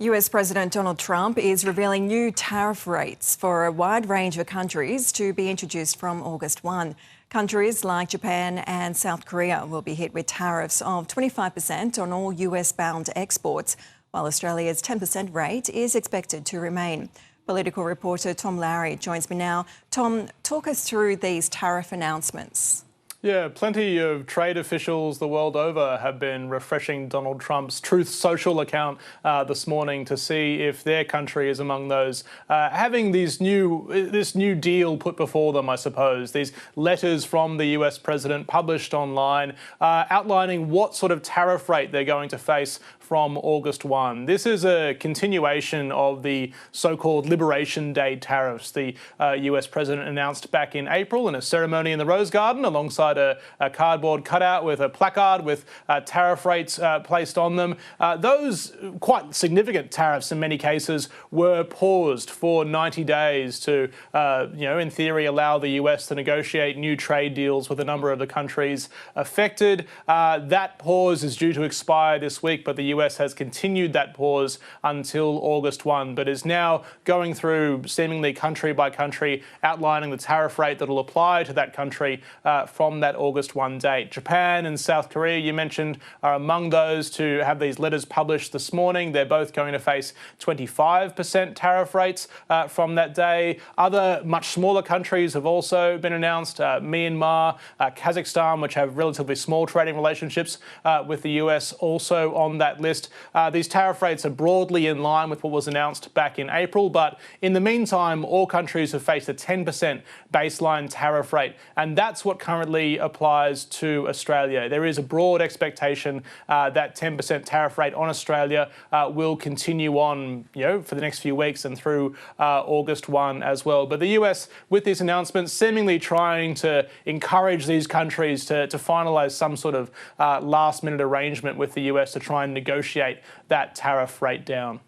US President Donald Trump is revealing new tariff rates for a wide range of countries to be introduced from August 1. Countries like Japan and South Korea will be hit with tariffs of 25% on all US-bound exports, while Australia's 10% rate is expected to remain. Political reporter Tom Lowry joins me now. Tom, talk us through these tariff announcements. Yeah, plenty of trade officials the world over have been refreshing Donald Trump's Truth Social account this morning to see if their country is among those having this new deal put before them, I suppose. These letters from the US president published online outlining what sort of tariff rate they're going to face from August 1. This is a continuation of the so-called Liberation Day tariffs the US president announced back in April in a ceremony in the Rose Garden alongside a cardboard cutout with a placard with tariff rates placed on them. Those quite significant tariffs in many cases were paused for 90 days to, in theory, allow the US to negotiate new trade deals with a number of the countries affected. That pause is due to expire this week, but the US has continued that pause until August 1, but is now going through seemingly country by country, outlining the tariff rate that will apply to that country from that August 1 date. Japan and South Korea, you mentioned, are among those to have these letters published this morning. They're both going to face 25% tariff rates from that day. Other much smaller countries have also been announced. Myanmar, Kazakhstan, which have relatively small trading relationships with the US, also on that list. These tariff rates are broadly in line with what was announced back in April, but in the meantime, all countries have faced a 10% baseline tariff rate, and that's what currently applies to Australia. There is a broad expectation that 10% tariff rate on Australia will continue on, for the next few weeks and through August 1 as well. But the US, with these announcements, seemingly trying to encourage these countries to finalise some sort of last-minute arrangement with the US to try and negotiate that tariff rate down.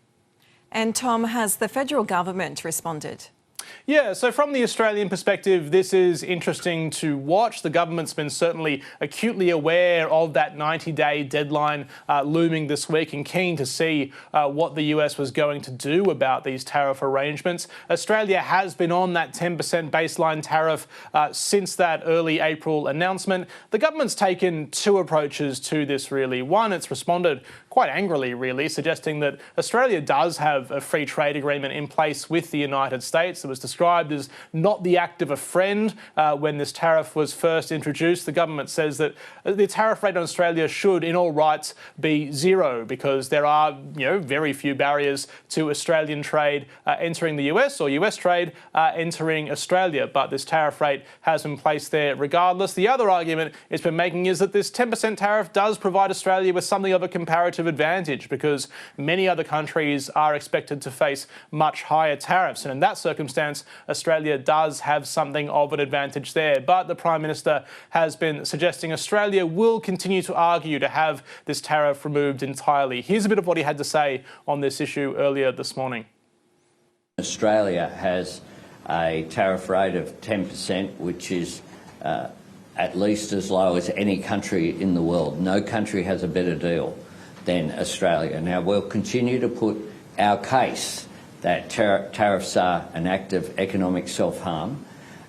And Tom, has the federal government responded? Yeah, so from the Australian perspective, this is interesting to watch. The government's been certainly acutely aware of that 90-day deadline looming this week and keen to see what the US was going to do about these tariff arrangements. Australia has been on that 10% baseline tariff since that early April announcement. The government's taken two approaches to this, really. One, it's responded quite angrily, really, suggesting that Australia does have a free trade agreement in place with the United States. It was described as not the act of a friend when this tariff was first introduced. The government says that the tariff rate on Australia should, in all rights, be zero because there are, very few barriers to Australian trade entering the US or US trade entering Australia. But this tariff rate has been placed there regardless. The other argument it's been making is that this 10% tariff does provide Australia with something of a comparative advantage because many other countries are expected to face much higher tariffs. And in that circumstance, Australia does have something of an advantage there. But the Prime Minister has been suggesting Australia will continue to argue to have this tariff removed entirely. Here's a bit of what he had to say on this issue earlier this morning. Australia has a tariff rate of 10%, which is at least as low as any country in the world. No country has a better deal than Australia. Now, we'll continue to put our case that tariffs are an act of economic self-harm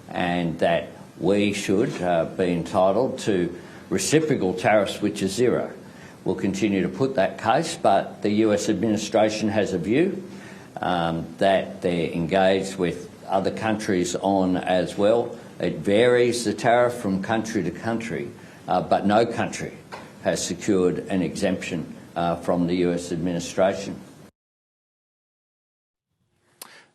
and that we should be entitled to reciprocal tariffs, which is zero. We'll continue to put that case, but the US administration has a view that they're engaged with other countries on as well. It varies, the tariff, from country to country, but no country has secured an exemption from the US administration.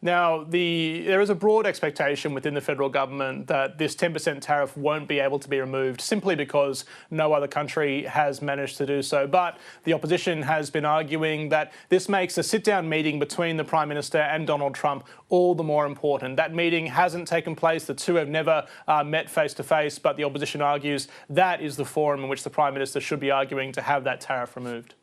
Now, there is a broad expectation within the federal government that this 10% tariff won't be able to be removed simply because no other country has managed to do so. But the opposition has been arguing that this makes a sit-down meeting between the Prime Minister and Donald Trump all the more important. That meeting hasn't taken place. The two have never met face-to-face, but the opposition argues that is the forum in which the Prime Minister should be arguing to have that tariff removed.